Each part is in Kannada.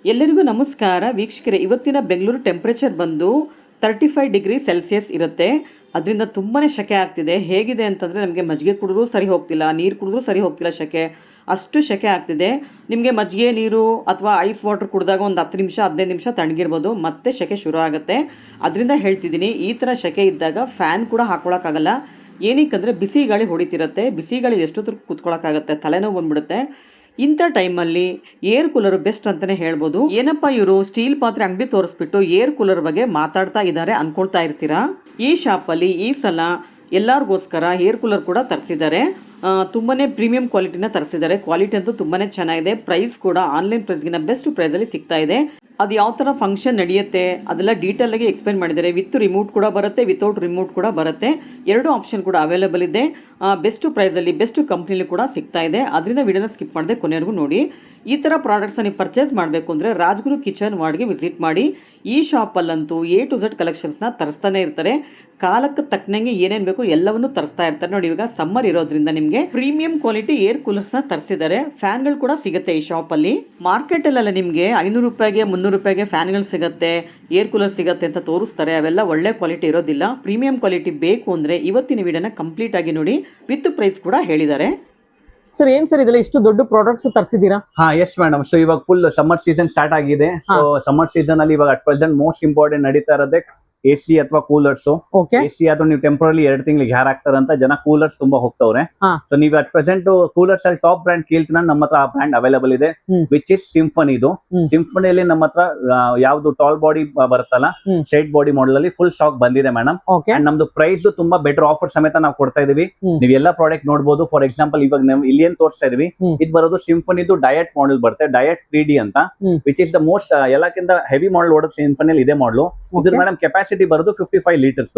ಎಲ್ಲರಿಗೂ ನಮಸ್ಕಾರ ವೀಕ್ಷಕರೇ. ಇವತ್ತಿನ ಬೆಂಗಳೂರು ಟೆಂಪ್ರೇಚರ್ ಬಂದು 35 ಡಿಗ್ರಿ ಸೆಲ್ಸಿಯಸ್ ಇರುತ್ತೆ. ಅದರಿಂದ ತುಂಬಾ ಶೆಕೆ ಆಗ್ತಿದೆ. ಹೇಗಿದೆ ಅಂತಂದರೆ ನಮಗೆ ಮಜ್ಜಿಗೆ ಕುಡಿದ್ರೂ ಸರಿ ಹೋಗ್ತಿಲ್ಲ, ನೀರು ಕುಡಿದ್ರೂ ಸರಿ ಹೋಗ್ತಿಲ್ಲ, ಶೆಕೆ ಅಷ್ಟು ಶೆಕೆ ಆಗ್ತಿದೆ. ನಿಮಗೆ ಮಜ್ಜಿಗೆ ನೀರು ಅಥವಾ ಐಸ್ ವಾಟರ್ ಕುಡಿದಾಗ ಒಂದು 10 ನಿಮಿಷ 15 ನಿಮಿಷ ತಣ್ಣಗಿರ್ಬೋದು, ಮತ್ತೆ ಶೆಕೆ ಶುರು ಆಗುತ್ತೆ. ಅದರಿಂದ ಹೇಳ್ತಿದ್ದೀನಿ, ಈ ಥರ ಶೆಕೆ ಇದ್ದಾಗ ಫ್ಯಾನ್ ಕೂಡ ಹಾಕ್ಕೊಳಕ್ಕಾಗಲ್ಲ. ಏನಕ್ಕಂದರೆ ಬಿಸಿ ಗಾಳಿ ಹೊಡಿತಿರುತ್ತೆ. ಬಿಸಿ ಗಾಳಿ ಎಷ್ಟೊತ್ತು ಕೂತ್ಕೊಳ್ಳೋಕ್ಕಾಗತ್ತೆ, ತಲೆನೋವು ಬಂದ್ಬಿಡುತ್ತೆ. ಇಂಥ ಟೈಮಲ್ಲಿ ಏರ್ ಕೂಲರ್ ಬೆಸ್ಟ್ ಅಂತಲೇ ಹೇಳ್ಬೋದು. ಏನಪ್ಪ ಇವರು ಸ್ಟೀಲ್ ಪಾತ್ರೆ ಅಂಗಡಿ ತೋರಿಸ್ಬಿಟ್ಟು ಏರ್ ಕೂಲರ್ ಬಗ್ಗೆ ಮಾತಾಡ್ತಾ ಇದ್ದಾರೆ ಅನ್ಕೊಳ್ತಾ ಇರ್ತೀರಾ. ಈ ಶಾಪಲ್ಲಿ ಈ ಸಲ ಎಲ್ಲರಿಗೋಸ್ಕರ ಏರ್ ಕೂಲರ್ ಕೂಡ ತರಿಸಿದ್ದಾರೆ. ತುಂಬಾ ಪ್ರೀಮಿಯಂ ಕ್ವಾಲಿಟಿನ ತರಿಸಿದ್ದಾರೆ. ಕ್ವಾಲಿಟಿ ಅಂತೂ ತುಂಬಾ ಚೆನ್ನಾಗಿದೆ. ಪ್ರೈಸ್ ಕೂಡ ಆನ್ಲೈನ್ ಪ್ರೈಸ್ಗಿನ ಬೆಸ್ಟ್ ಪ್ರೈಸಲ್ಲಿ ಸಿಗ್ತಾ ಇದೆ. ಅದು ಯಾವ ಥರ ಫಂಕ್ಷನ್ ನಡೆಯುತ್ತೆ ಅದೆಲ್ಲ ಡೀಟೇಲಾಗಿ ಎಕ್ಸ್ಪ್ಲೇನ್ ಮಾಡಿದ್ದಾರೆ. ವಿತ್ ರಿಮೋಟ್ ಕೂಡ ಬರುತ್ತೆ, ವಿತೌಟ್ ರಿಮೋಟ್ ಕೂಡ ಬರುತ್ತೆ. ಎರಡು ಆಪ್ಷನ್ ಕೂಡ ಅವೈಲೇಬಲ್ ಇದೆ. ಬೆಸ್ಟ್ ಪ್ರೈಸಲ್ಲಿ ಬೆಸ್ಟ್ ಕಂಪ್ನಿಲಿ ಕೂಡ ಸಿಗ್ತಾ ಇದೆ. ಅದರಿಂದ ವಿಡಿಯೋನ ಸ್ಕಿಪ್ ಮಾಡದೆ ಕೊನೆವರೆಗೂ ನೋಡಿ. ಈ ಥರ ಪ್ರಾಡಕ್ಟ್ಸ್ನ ನೀವು ಪರ್ಚೇಸ್ ಮಾಡಬೇಕು ಅಂದರೆ ರಾಜ್ಗುರು ಕಿಚನ್ ವಾರ್ಡ್ಗೆ ವಿಸಿಟ್ ಮಾಡಿ. ಈ ಶಾಪಲ್ಲಂತೂ A to Z ಕಲೆಕ್ಷನ್ಸ್ನ ತರಿಸ್ತಾನೆ ಇರ್ತಾರೆ. ಕಾಲಕ್ಕೆ ತಕ್ಕನಂಗೆ ಏನೇನು ಬೇಕು ಎಲ್ಲವನ್ನೂ ತರಿಸ್ತಾ ಇರ್ತಾರೆ. ನೋಡಿ, ಇವಾಗ ಸಮ್ಮರ್ ಇರೋದ್ರಿಂದ ನಿಮಗೆ ಪ್ರೀಮಿಯಂ ಕ್ವಾಲಿಟಿ ಏರ್ ಕೂಲರ್ಸ್ನ ತರಿಸಿದ್ದಾರೆ. ಫ್ಯಾನ್ಗಳು ಕೂಡ ಸಿಗುತ್ತೆ ಈ ಶಾಪಲ್ಲಿ. ಮಾರ್ಕೆಟಲ್ಲೆಲ್ಲ ನಿಮಗೆ 500 ರೂಪಾಯಿಗೆ 300 ರೂಪಾಯಿಗೆ ಫ್ಯಾನ್ಗಳು ಸಿಗುತ್ತೆ, ಏರ್ ಕೂಲರ್ ಸಿಗುತ್ತೆ ಅಂತ ತೋರಿಸ್ತಾರೆ. ಅವೆಲ್ಲ ಒಳ್ಳೆ ಕ್ವಾಲಿಟಿ ಇರೋದಿಲ್ಲ. ಪ್ರೀಮಿಯಂ ಕ್ವಾಲಿಟಿ ಬೇಕು ಅಂದರೆ ಇವತ್ತಿನ ವಿಡಿಯೋನ ಕಂಪ್ಲೀಟ್ ಆಗಿ ನೋಡಿ. ವಿತ್ ಪ್ರೈಸ್ ಕೂಡ ಹೇಳಿದ್ದಾರೆ. ಸರ್ ಏನ್ ಸರ್ ಇದೆಲ್ಲ ಇಷ್ಟು ದೊಡ್ಡ ಪ್ರಾಡಕ್ಟ್ಸ್ ತರಿಸಿದ್ದೀರಾ? Yes madam. ಸೊ ಇವಾಗ ಫುಲ್ ಸಮ್ಮರ್ ಸೀಸನ್ ಸ್ಟಾರ್ಟ್ ಆಗಿದೆ. ಸೊ ಸಮ್ಮರ್ ಸೀಸನ್ ಅಲ್ಲಿ ಇವಾಗ ಅಟ್ ಪ್ರೆಸೆಂಟ್ ಮೋಸ್ಟ್ ಇಂಪಾರ್ಟೆಂಟ್ ನಡೀತಾ ಇರೋದೇ AC ಅಥವಾ ಕೂಲರ್ಸ್. AC ಆದ್ರೂ ನೀವು ಟೆಂಪರರಿ 2 ತಿಂಗಳಿಗೆ ಯಾರು ಹಾಕ್ತಾರಂತ ಜನ ಕೂಲರ್ಸ್ ತುಂಬಾ ಹೋಗ್ತವ್ರೆ. ಸೊ ನೀವು ಅಟ್ ಪ್ರೆಸೆಂಟ್ ಕೂಲರ್ಸ್ ಅಲ್ಲಿ ಟಾಪ್ ಬ್ರ್ಯಾಂಡ್ ಕೇಳ್ತೀನ ನಮ್ಮ ಹತ್ರ ಆ ಬ್ರ್ಯಾಂಡ್ ಅವೈಲೇಬಲ್ ಇದೆ, ವಿಚ್ ಇಸ್ ಸಿಂಫನಿ. ಇದು ಸಿಂಫನಿಯಲ್ಲಿ ನಮ್ಮ ಹತ್ರ ಯಾವ್ದು ಟಾಲ್ ಬಾಡಿ ಬರುತ್ತಲ್ಲ, ಸ್ಟ್ರೈಟ್ ಬಾಡಿ ಮಾಡೆಲ್ ಅಲ್ಲಿ ಫುಲ್ ಸ್ಟಾಕ್ ಬಂದಿದೆ ಮೇಡಮ್. ಅಂಡ್ ನಮ್ದು ಪ್ರೈಸ್ ತುಂಬಾ ಬೆಟರ್ ಆಫರ್ ಸಮೇತ ನಾವು ಕೊಡ್ತಾ ಇದೀವಿ. ನೀವು ಎಲ್ಲ ಪ್ರಾಡಕ್ಟ್ ನೋಡಬಹುದು. ಫಾರ್ ಎಕ್ಸಾಂಪಲ್ ಇವಾಗ ನಾವು ಇಲ್ಲಿ ಏನ್ ತೋರಿಸ್ತಾ ಇದೀವಿ, ಇದು ಬರೋದು ಸಿಂಫನಿದು ಡಯಟ್ ಮಾಡೆಲ್ ಬರುತ್ತೆ, ಡಯಟ್ 3D ಅಂತ, ವಿಚ್ ಇಸ್ ದ ಮೋಸ್ಟ್ ಎಲ್ಲಕ್ಕಿಂತ ಹೆವಿ ಮಾಡೆಲ್ ಓಡೋದು ಸಿಂಫನಿಯಲ್ಲಿ ಇದೆ ಮಾಡಲು. ಇದು ಮೇಡಮ್ ಕೆಪಾಸಿಟಿ ಬರೋದು 55 ಲೀಟರ್ಸ್.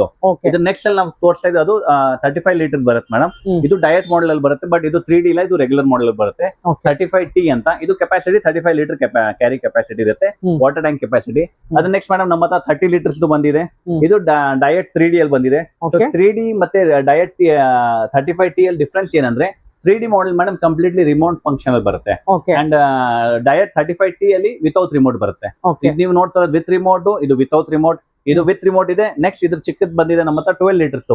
ಇದು ನೆಕ್ಸ್ಟ್ ಅಲ್ಲಿ ನಾವು ತೋರಿಸ್ತಾ ಇದ್ದು ಅದು 35 ಲೀಟರ್ ಬರುತ್ತೆ ಮೇಡಮ್. ಇದು ಡಯಟ್ ಮಾಡೆಲ್ ಅಲ್ಲಿ ಬರುತ್ತೆ, ಬಟ್ ಇದು 3D ಇಲ್ಲ, ಇದು ರೆಗ್ಯುಲರ್ ಮಾಡೆಲ್ ಬರುತ್ತೆ. 35T ಅಂತ, ಇದು ಕೆಪಾಸಿಟಿ 35 ಲೀಟರ್ ಕ್ಯಾರಿ ಕೆಪಾಸಿಟಿ ಇರುತ್ತೆ, ವಾಟರ್ ಟ್ಯಾಂಕ್ ಕೆಪಾಸಿಟಿ. ಅದು ನೆಕ್ಸ್ಟ್ ಮೇಡಮ್ ನಮ್ಮ ಹತ್ರ 30 ಲೀಟರ್ಸ್ ಬಂದಿದೆ. ಇದು ಡಯಟ್ 3D ಅಲ್ಲಿ ಬಂದಿದೆ. 3D ಮತ್ತೆ ಡಯಟ್ 35T ಅಲ್ಲಿ ಡಿಫ್ರೆನ್ಸ್ ಏನಂದ್ರೆ 3D model madam completely remote function ಅಲ್ಲಿ ಬರುತ್ತೆ. ಅಂಡ್ ಡಯಟ್ 35T ಅಲ್ಲಿ ವಿತೌಟ್ ರಿಮೋಟ್ ಬರುತ್ತೆ. ಇದು ನೀವು ನೋಡ್ತಾ ಇರೋದು ವಿತ್ ರಿಮೋಟ್, ಇದು ವಿತೌಟ್ ರಿಮೋಟ್. ಇದು ವಿತ್ ರಿಮೋಟ್ ಇದೆ. ನೆಕ್ಸ್ಟ್ ಇದ್ರ ಚಿಕ್ಕದ್ ಬಂದಿದೆ ನಮ್ಮ ಹತ್ರ 12 ಲೀಟರ್ಸ್.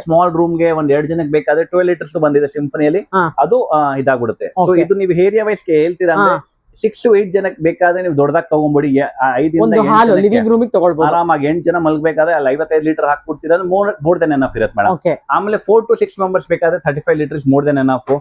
ಸ್ಮಾಲ್ ರೂಮ್ ಗೆ ಒಂದ್ 2 ಜನಕ್ಕೆ ಬೇಕಾದ್ರೆ 12 ಲೀಟರ್ಸ್ ಬಂದಿದೆ ಸಿಂಫನಿಯಲ್ಲಿ. ಅದು ಇದಾಗ್ಬಿಡುತ್ತೆ. ಸೊ ಇದು ನೀವು ಏರಿಯಾ ವೈಸ್ ಹೇಳ್ತೀರಾ ಅಂದ್ರೆ 6 to 8 ಜನಕ್ಕೆ ಬೇಕಾದ್ರೆ ನೀವು ದೊಡ್ಡದಾಗಿ ತಗೊಂಡ್ಬಿಡಿ. 5 ಆರಾಮಾಗಿ 8 ಜನ ಮಲ್ಗಬೇಕಾದ್ರೆ ಅಲ್ಲಿ 55 ಲೀಟರ್ ಹಾಕ್ಬಿಡ್ತೀರ, ಮೋರ್ ದೆನ್ ಎನಫ್ ಇರುತ್ತೆ ಮೇಡಮ್. ಆಮೇಲೆ 4 to 6 ಮೆಂಬರ್ಸ್ ಬೇಕಾದ್ರೆ 35 litres more than enough.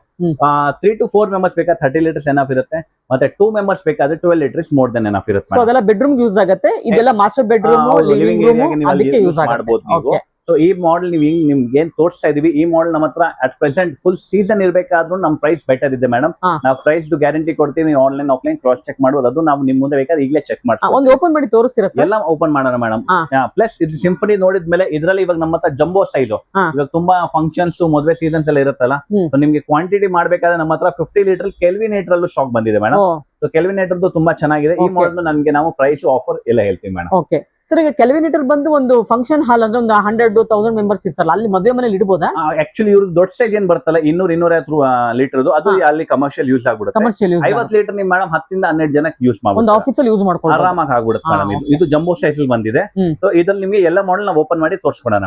3 to 4 members ಬೇಕಾದ್ರೆ 30 ಲೀಟರ್ಸ್ ಎನಫ್ ಇರುತ್ತೆ. ಮತ್ತೆ 2 ಮೆಂಬರ್ಸ್ ಬೇಕಾದ್ರೆ 12 ಲೀಟರ್ಸ್ ಮೋರ್ ದೆನ್ ಎನಫ್ ಇರುತ್ತೆ. ಅದೆಲ್ಲ ಬೆಡ್ರೂಮ್ ಯೂಸ್ ಆಗುತ್ತೆ. ಇದೆಲ್ಲ ಮಾಸ್ಟರ್ ಬೆಡ್ರೂಮ್, ಲಿವಿಂಗ್ ರೂಮ್ ಅದಕ್ಕೆ ಯೂಸ್ ಮಾಡಬಹುದು ನೀವು. ಸೊ ಈ ಮಾಡೆಲ್ ನೀವು ನಿಮ್ಗೆ ಏನ್ ತೋರಿಸ್ತಾ ಇದೀವಿ, ಈ ಮಾಡೆಲ್ ನಮ್ಮ ಹತ್ರ ಅಟ್ ಪ್ರೆಸೆಂಟ್ ಫುಲ್ ಸೀಸನ್ ಇರ್ಬೇಕಾದ್ರೂ ನಮ್ ಪ್ರೈಸ್ ಬೆಟರ್ ಇದೆ ಮೇಡಮ್. ನಾವು ಪ್ರೈಸ್ ಗ್ಯಾರಂಟಿ ಕೊಡ್ತೀವಿ. ಆನ್ಲೈನ್ ಆಫ್ಲೈನ್ ಕ್ರಾಸ್ ಚೆಕ್ ಮಾಡೋದು, ಅದು ನಾವು ನಿಮ್ ಮುಂದೆ ಬೇಕಾದ್ರೆ ಈಗಲೇ ಚೆಕ್ ಮಾಡ್ತೀವಿ. ಓಪನ್ ಮಾಡಿ ತೋರಿಸ್ತೀರಾ? ಎಲ್ಲ ಓಪನ್ ಮಾಡೋಣ ಮೇಡಮ್. ಪ್ಲಸ್ ಇದು ಸಿಂಫನಿ ನೋಡಿದ್ಮೇಲೆ ಇದರಲ್ಲಿ ಇವಾಗ ನಮ್ಮ ಹತ್ರ ಜಂಬೋ ಸೈಜ್ ಇವಾಗ ತುಂಬಾ ಫಂಕ್ಷನ್ಸ್ ಮದುವೆ ಸೀಸನ್ಸ್ ಎಲ್ಲ ಇರುತ್ತಲ್ಲ, ನಿಮ್ಗೆ ಕ್ವಾಂಟಿಟಿ ಮಾಡ್ಬೇಕಾದ್ರೆ ನಮ್ಮ ಹತ್ರ 50 ಲೀಟರ್ ಕೆಲ್ವಿನೇಟರ್ ಅಲ್ಲೂ ಸ್ಟಾಕ್ ಬಂದಿದೆ ಮೇಡಮ್. ಸೊ ಕೆಲ್ವಿನೇಟರ್ ತುಂಬಾ ಚೆನ್ನಾಗಿದೆ. ಈ ಮಾಡೆಲ್ ನನ್ಗೆ ನಾವು ಪ್ರೈಸ್ ಆಫರ್ ಎಲ್ಲ ಹೇಳ್ತೀವಿ ಮೇಡಮ್. ಸರ್ ಈಗ ಕೆಲ್ವಿನೇಟರ್ ಬಂದು ಒಂದು ಫಂಕ್ಷನ್ ಹಾಲ್ ಅಂದ್ರೆ ಒಂದು 100-1000 ಮೆಂಬರ್ಸ್ ಇರ್ತಾರಲ್ಲ, ಅಲ್ಲಿ ಮದುವೆ ಮನೇಲಿ ಇಡಬಹುದಾ? ಆಕ್ಚುಲಿ ಇವ್ರು ದೊಡ್ಡ ಸೈಜ್ ಏನ್ ಬರ್ತಲ್ಲ 200-250 ಲೀಟರ್, ಅದು ಅಲ್ಲಿ ಕಮರ್ಷಿಯಲ್ ಯೂಸ್ ಆಗ್ಬಿಡುತ್ತೆ. 50 ಲೀಟರ್ ನೀವು ಮೇಡಮ್ 10 ಇಂದ 12 ಜನಕ್ಕೆ ಯೂಸ್ ಮಾಡಬಹುದು. ಒಂದು ಆಫೀಸಲ್ಲಿ ಯೂಸ್ ಮಾಡ್ಕೊಂಡು ಆರಾಮಾಗಿ ಆಗ್ಬಿಡುತ್ತೆ ಮೇಡಮ್. ಇದು ಜಂಬೋ ಸೈಜ್ ಬಂದಿದೆ. ಸೊ ಇದ್ರಲ್ಲಿ ನಿಮ್ಗೆ ಎಲ್ಲ ಮಾಡೆಲ್ ನಾವು ಓಪನ್ ಮಾಡಿ ತೋರಿಸ್ಕೊಡೋಣ.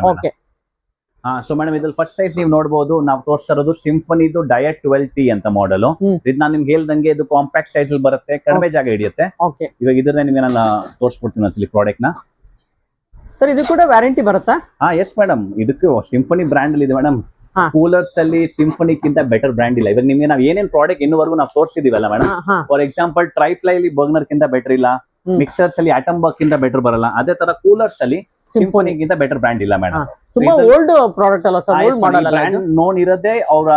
ಸೊ ಮೇಡಮ್ ಇದ್ರಲ್ಲಿ ಫಸ್ಟ್ ಸೈಜ್ ನೀವು ನೋಡಬಹುದು. ನಾವು ತೋರಿಸ್ತಾ ಇರೋದು ಸಿಂಫನಿದು ಡಯಟ್ 12T ಅಂತ ಮಾಡೆಲ್. ಇದು ನಾನು ನಿಮ್ಗೆ ಹೇಳ್ದಂಗೆ ಇದು ಕಾಂಪ್ಯಾಕ್ಟ್ ಸೈಜ್ ಅಲ್ಲಿ ಬರುತ್ತೆ, ಕಡಿಮೆ ಜಾಗ ಹಿಡಿಯುತ್ತೆ. ಇವಾಗ ಇದ್ರನ್ನೇ ನಿಮ್ಗೆ ನಾನು ತೋರಿಸ್ಬಿಡ್ತೀನಿ ಒಂದ್ಸಲಿ ಪ್ರಾಡಕ್ಟ್ ನ. ಸರ್ ಇದು ಕೂಡ ವ್ಯಾರಂಟಿ ಬರುತ್ತಾ? Yes madam. ಇದಕ್ಕೆ ಸಿಂಫನಿ ಬ್ರ್ಯಾಂಡ್ ಅಲ್ಲಿ ಇದೆ ಮೇಡಮ್. ಕೂಲರ್ಸ್ ಅಲ್ಲಿ ಸಿಂಫನಿಕ್ಕಿಂತ ಬೆಟರ್ ಬ್ರ್ಯಾಂಡ್ ಇಲ್ಲ. ಇವಾಗ ನಿಮ್ಗೆ ನಾವು ಏನೇನ್ ಪ್ರಾಡಕ್ಟ್ ಇನ್ನೂವರೆಗೂ ನಾವು ತೋರಿಸಿದೀವಲ್ಲ ಮೇಡಮ್, ಫಾರ್ ಎಕ್ಸಾಂಪಲ್ ಟ್ರೈಪ್ಲೈ ಅಲ್ಲಿ ಬರ್ನರ್ ಕಿಂತ ಬೆಟರ್ ಇಲ್ಲ, ಮಿಕ್ಸರ್ಸ್ ಅಲ್ಲಿ ಆಟಮ್ ಬಗ್ ಕಿಂತ ಬೆಟರ್ ಬರಲ್ಲ. ಅದೇ ತರ ಕೂಲರ್ಸ್ ಅಲ್ಲಿ ಸಿಂಫನಿಕ್ಕಿಂತ ಬೆಟರ್ ಬ್ರ್ಯಾಂಡ್ ಇಲ್ಲ ಮೇಡಮ್. ತುಂಬಾ ಓಲ್ಡ್ ಪ್ರಾಡಕ್ಟ್ ಅಲ್ಲ ಸರ್, ಓಲ್ಡ್ ಮಾಡೆಲ್ ಅಲ್ಲ. ನೋನ್ ಇರೋದೇ ಅವರ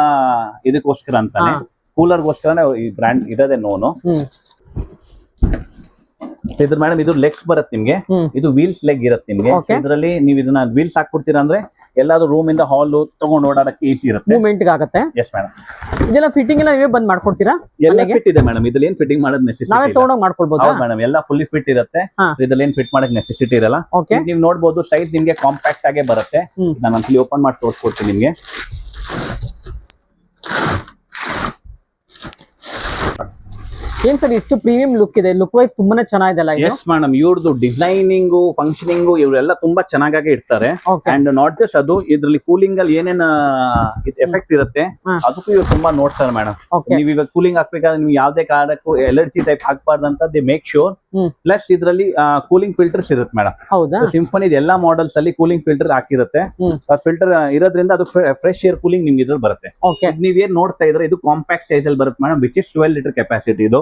ಇದಕ್ಕೋಸ್ಕರ ಅಂತಾನೆ, ಕೂಲರ್ಗೋಸ್ಕರ ಈ ಬ್ರ್ಯಾಂಡ್ ಇರೋದೇ ನೋನು. ಇದ್ರ ಮೇಡಮ್ ಇದು ಲೆಗ್ಸ್ ಬರುತ್ತೆ ನಿಮ್ಗೆ, ಇದು ವೀಲ್ಸ್ ಲೆಗ್ ಇರುತ್ತೆ ನಿಮ್ಗೆ. ಇದರಲ್ಲಿ ನೀವು ಇದನ್ನ ವೀಲ್ಸ್ ಹಾಕ್ಬಿಡ್ತೀರಾ ಅಂದ್ರೆ ಎಲ್ಲಾದ್ರೂ ರೂಮ್ ಇಂದ ಹಾಲ್ ತಗೊಂಡು ಓಡಾಡಕ್ಕೆ ಈಸಿ ಇರುತ್ತೆ, ಮೂವ್ಮೆಂಟ್ ಆಗುತ್ತೆ. Yes madam. ಇದೆಲ್ಲ ಫಿಟ್ಟಿಂಗ್ ಎಲ್ಲ ನೀವೇ ಬಂದ್ ಮಾಡ್ಕೊಡ್ತೀರಾ? ಎಲ್ಲ ಫಿಟ್ ಇದೆ ಮೇಡಮ್. ಇದ್ರಲ್ಲಿ ಏನ್ ಫಿಟ್ಟಿಂಗ್ ಮಾಡೋದು ನೆಸೆಸಿಟಿ ನಾವೇ ತಗೊಂಡೋಗಿ ಮಾಡ್ಕೊಳ್ಬಹುದು ಮೇಡಮ್. ಎಲ್ಲ ಫುಲ್ಲಿ ಫಿಟ್ ಇರುತ್ತೆ. ಇದ್ರಲ್ಲಿ ಏನ್ ಫಿಟ್ ಮಾಡಕ್ ನೆಸೆಸಿಟಿ ಇರಲ್ಲ. ನೀವು ನೋಡಬಹುದು ಸೈಜ್ ನಿಮ್ಗೆ ಕಾಂಪ್ಯಾಕ್ಟ್ ಆಗೇ ಬರುತ್ತೆ. ನಾನು ಒಂದ್ಸಲಿ ಓಪನ್ ಮಾಡಿ ತೋರಿಸ್ಕೊಡ್ತೀನಿ ನಿಮ್ಗೆ. ಏನ್ ಸರ್ ಇಷ್ಟು ಪ್ರೀಮಿಯಂ ಲುಕ್ ಇದೆ, ಲುಕ್ ವೈಸ್ ತುಂಬಾನೇ ಚೆನ್ನಾಗಿದೆ ಇದು. ಎಸ್ ಮೇಡಮ್, ಇವ್ರದ್ದು ಡಿಸೈನಿಂಗ್ ಫಂಕ್ಷನಿಂಗ್ ಇವರೆಲ್ಲ ತುಂಬಾ ಚೆನ್ನಾಗಿ ಇರ್ತಾರೆ. ಅಂಡ್ ನಾಟ್ ಜಸ್ಟ್ ಅದು, ಇದ್ರಲ್ಲಿ ಕೂಲಿಂಗ್ ಅಲ್ಲಿ ಏನೇನ್ ಎಫೆಕ್ಟ್ ಇರುತ್ತೆ ಅದಕ್ಕೂ ಇವ್ರು ತುಂಬಾ ನೋಡ್ತಾರೆ ಮೇಡಮ್. ನೀವು ಇವಾಗ ಕೂಲಿಂಗ್ ಹಾಕ್ಬೇಕಾದ್ರೆ ನೀವು ಯಾವ್ದೇ ಕಾರಣಕ್ಕೂ ಎಲರ್ಜಿ ಟೈಪ್ ಹಾಕ್ಬಾರ್ದಂತ ದೇ ಮೇಕ್ ಶೋರ್. ಪ್ಲಸ್ ಇದರಲ್ಲಿ ಕೂಲಿಂಗ್ ಫಿಲ್ಟರ್ಸ್ ಇರುತ್ತೆ ಮೇಡಮ್. ಸಿಂಫನಿ ಎಲ್ಲಾ ಮಾಡೆಲ್ಸ್ ಅಲ್ಲಿ ಕೂಲಿಂಗ್ ಫಿಲ್ಟರ್ ಹಾಕಿರುತ್ತೆ. ಫಿಲ್ಟರ್ ಇರೋದ್ರಿಂದ ಅದು ಫ್ರೆಶ್ ಏರ್ ಕೂಲಿಂಗ್ ನಿಮ್ಗೆ ಇದ್ರಲ್ಲಿ ಬರುತ್ತೆ. ನೀವೇನ್ ನೋಡ್ತಾ ಇದ್ರೆ ಇದು ಕಾಂಪ್ಯಾಕ್ಟ್ ಸೈಜ್ ಅಲ್ಲಿ ಬರುತ್ತೆ madam, which is 12 litre capacity. ಇದು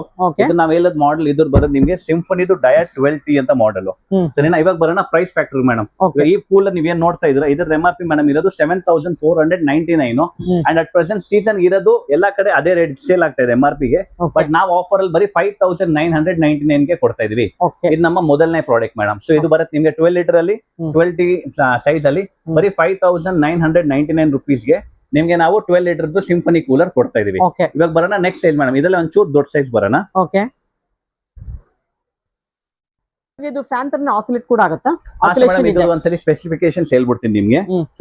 ನಾವ್ ಹೇಳದ್ ಮಾಡೆಲ್ ಇದ್ರ ಬರೋದು ನಿಮ್ಗೆ ಸಿಂಫನಿದು ಡಯಟ್ 12T ಅಂತ ಮಾಡೆಲ್. ಸರಿನಾ? ಇವಾಗ ಬರೋಣ ಪ್ರೈಸ್ ಫ್ಯಾಕ್ಟರ್ ಮೇಡಮ್. ಈ ಕೂಲರ್ ನೀವೇನ್ ನೋಡ್ತಾ ಇದ್ರೆ ಇದ್ರ MRP ಮೇಡಮ್ ಇರೋದು 7499. ಅಂಡ್ ಅಟ್ ಪ್ರೆಸೆಂಟ್ ಸೀಸನ್ ಇರೋದು ಎಲ್ಲಾ ಕಡೆ ಅದೇ ರೇಟ್ ಸೇಲ್ ಆಗ್ತಾ ಇದೆ MRP ಗೆ. ಬಟ್ ನಾವು ಆಫರ್ ಅಲ್ಲಿ ಬರೀ 5999 ಗೆ ಕೊಡ್ತಾ ಇದೀವಿ. ಇದು ನಮ್ಮ ಮೊದಲನೇ ಪ್ರಾಡಕ್ಟ್ ಮೇಡಮ್. ಸೊ ಇದು ಬರುತ್ತೆ ನಿಮ್ಗೆ 12 ಲೀಟರ್ ಅಲ್ಲಿ 12T ಸೈಜ್ ಅಲ್ಲಿ ಬರೀ 5999 ರುಪೀಸ್ಗೆ ನಿಮ್ಗೆ ನಾವು 12 ಲೀಟರ್ದು ಸಿಂಫನಿ ಕೂಲರ್ ಕೊಡ್ತಾ ಇದೀವಿ. ಇವಾಗ ಬರೋಣ ನೆಕ್ಸ್ಟ್ ಸೈಜ್ ಮೇಡಮ್. ಇದರಲ್ಲಿ ಒಂಚೂರು ದೊಡ್ಡ ಸೈಜ್ ಬರೋಣ. ಇದು ಫ್ಯಾನ್ ತರ ಆಸಿಲೇಟ್ ಕೂಡ ಆಗುತ್ತಾ? ಒಂದ್ಸರಿ ಸ್ಪೆಸಿಫಿಕೇಶನ್ಸ್ ಹೇಳ್ಬಿಡ್ತೀನಿ ನಿಮ್ಗೆ.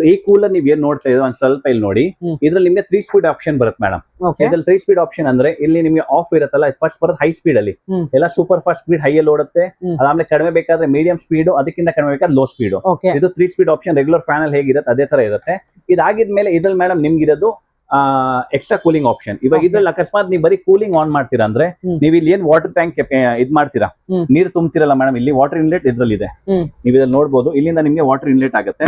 ಈ ಕೂಲರ್ ನೀವ್ ಏನ್ ನೋಡ್ತಾ ಇದ್ರೆ ಒಂದ್ ಸ್ವಲ್ಪ ಇಲ್ಲಿ ನೋಡಿ, ಇದ್ರಲ್ಲಿ ನಿಮ್ಗೆ 3 ಸ್ಪೀಡ್ ಆಪ್ಷನ್ ಬರುತ್ತೆ ಮೇಡಮ್. ಇದ್ರಲ್ಲಿ 3 ಸ್ಪೀಡ್ ಆಪ್ಷನ್ ಅಂದ್ರೆ ಇಲ್ಲಿ ನಿಮ್ಗೆ ಆಫ್ ಇರುತ್ತಲ್ಲ, ಫಸ್ಟ್ ಬರೋದು ಹೈ ಸ್ಪೀಡ್ ಅಲ್ಲಿ, ಎಲ್ಲ ಸೂಪರ್ ಫಾಸ್ಟ್ ಸ್ಪೀಡ್ ಹೈ ಅಲ್ಲಿ ಓಡುತ್ತೆ. ಅದಾದ್ಮೇಲೆ ಕಡಿಮೆ ಬೇಕಾದ್ರೆ ಮೀಡಿಯಂ ಸ್ಪೀಡ್, ಅದಕ್ಕಿಂತ ಕಡಿಮೆ ಬೇಕಾದ್ರೆ ಲೋ ಸ್ಪೀಡ್. ಇದು 3 ಸ್ಪೀಡ್ ಆಪ್ಷನ್ ರೆಗ್ಯುಲರ್ ಫ್ಯಾನ್ ಅಲ್ಲಿ ಹೇಗಿರುತ್ತೆ ಅದೇ ತರ ಇರುತ್ತೆ. ಇದಾಗಿದ್ಮೇಲೆ ಇದ್ರಲ್ಲಿ ಮೇಡಮ್ ನಿಮ್ಗಿರೋದು ಎಕ್ಸ್ಟ್ರಾ ಕೂಲಿಂಗ್ ಆಪ್ಷನ್. ಇವಾಗ ಇದ್ರಲ್ಲಿ ಅಕಸ್ಮಾತ್ ನೀವು ಬರೀ ಕೂಲಿಂಗ್ ಆನ್ ಮಾಡ್ತೀರಾ ಅಂದ್ರೆ ನೀವು ಇಲ್ಲಿ ಏನ್ ವಾಟರ್ ಟ್ಯಾಂಕ್ ಇದ್ ಮಾಡ್ತೀರಾ, ನೀರು ತುಂಬ್ತಿರಲ್ಲ ಮೇಡಮ್, ಇಲ್ಲಿ ವಾಟರ್ ಇನ್ಲೆಟ್ ಇದ್ರಲ್ಲಿ ಇದೆ. ನೀವು ಇದ್ರಲ್ಲಿ ನೋಡಬಹುದು, ಇಲ್ಲಿಂದ ನಿಮ್ಗೆ ವಾಟರ್ ಇನ್ಲೆಟ್ ಆಗುತ್ತೆ.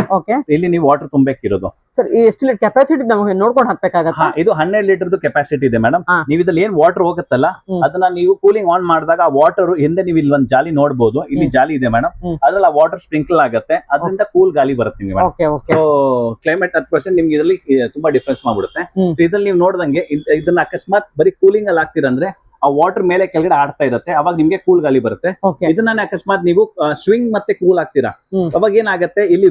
ಇಲ್ಲಿ ನೀವು ವಾಟರ್ ತುಂಬಬೇಕಿರೋದು. ಸರ್ ಎಷ್ಟು ಲೀಟರ್ ಕೆಪಾಸಿಟಿ ನಮಗೆ ನೋಡ್ಕೊಂಡು ಹಾಕ್ಬೇಕಾಗತ್ತಾ? ಇದು 12 ಲೀಟರ್ದು ಕೆಪಾಸಿಟಿ ಇದೆ ಮೇಡಮ್. ನೀವು ಇದ್ರಲ್ಲಿ ಏನ್ ವಾಟರ್ ಹೋಗುತ್ತಲ್ಲ ಅದನ್ನ ನೀವು ಕೂಲಿಂಗ್ ಆನ್ ಮಾಡಿದಾಗ ಆ ವಾಟರ್ ಹಿಂದೆ ನೀವು ಇಲ್ಲಿ ಒಂದ್ ಜಾಲಿ ನೋಡಬಹುದು, ಇಲ್ಲಿ ಜಾಲಿ ಇದೆ ಮೇಡಮ್, ಅದ್ರಲ್ಲಿ ಆ ವಾಟರ್ ಸ್ಪ್ರಿಂಕಲ್ ಆಗುತ್ತೆ, ಅದರಿಂದ ಕೂಲ್ ಗಾಳಿ ಬರುತ್ತೆ ನಿಮ್ಗೆ. ಸೊ ಕ್ಲೈಮೇಟ್ 10% ನಿಮ್ಗೆ ಇದರಲ್ಲಿ ತುಂಬಾ ಡಿಫ್ರೆನ್ಸ್ ಮಾಡ್ಬಿಡುತ್ತೆ. ಇದ್ರಲ್ಲಿ ನೀವು ನೋಡ್ದಂಗೆ ಇದನ್ನ ಅಕಸ್ಮಾತ್ ಬರೀ ಕೂಲಿಂಗ್ ಅಲ್ಲಿ ಹಾಕ್ತಿರಂದ್ರೆ ಆ ವಾಟರ್ ಮೇಲೆ ಕೆಳಗಡೆ ಆಡ್ತಾ ಇರುತ್ತೆ, ಅವಾಗ ನಿಮ್ಗೆ ಕೂಲ್ ಗಾಳಿ ಬರುತ್ತೆ. ಇದನ್ನ ಅಕಸ್ಮಾತ್ ನೀವು ಸ್ವಿಂಗ್ ಮತ್ತೆ ಕೂಲ್ ಆಗ್ತೀರಾ, ಅವಾಗ ಏನಾಗುತ್ತೆ ಇಲ್ಲಿ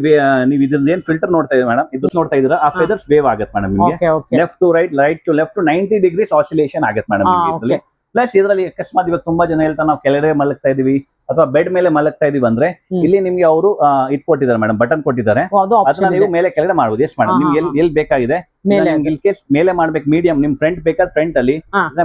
ನೀವು ಇದ್ರಲ್ಲಿ ಏನ್ ಫಿಲ್ಟರ್ ನೋಡ್ತಾ ಇದ್ದೀರಾ ಮೇಡಮ್, ಇದು ನೋಡ್ತಾ ಇದ್ದೀರಾ, ಆ ಫೆದರ್ಸ್ ವೇವ್ ಆಗುತ್ತೆ ಮೇಡಮ್ ನಿಮ್ಗೆ. Left to right, right to left 90 degrees oscillation ಆಗುತ್ತೆ ಮೇಡಮ್ ಇದ್ರಲ್ಲಿ. ಪ್ಲಸ್ ಇದರಲ್ಲಿ ಅಕಸ್ಮಾತ್ ಇವಾಗ ತುಂಬಾ ಜನ ಹೇಳ್ತಾರೆ ನಾವು ಕೆಳಗಡೆ ಮಲಗ್ತಾ ಇದೀವಿ ಅಥವಾ ಬೆಡ್ ಮೇಲೆ ಮಲಗ್ತಾ ಇದೀವಿ ಅಂದ್ರೆ ಇಲ್ಲಿ ನಿಮ್ಗೆ ಅವರು ಇದ್ ಕೊಟ್ಟಿದ್ದಾರೆ ಮೇಡಮ್, ಬಟನ್ ಕೊಟ್ಟಿದ್ದಾರೆ, ಅದನ್ನ ನೀವು ಮೇಲೆ ಕೆಳಗಡೆ ಮಾಡ್ಬೋದು. ಎಸ್ ಮೇಡಮ್, ನಿಮ್ಗೆ ಎಲ್ಲಿ ಬೇಕಾಗಿದೆ ಇನ್ ಕೇಸ್ ಮೇಲೆ ಮಾಡ್ಬೇಕು, ಮೀಡಿಯಂ ನಿಮ್ ಫ್ರಂಟ್ ಬೇಕಾದ್ರೆ ಫ್ರಂಟ್ ಅಲ್ಲಿ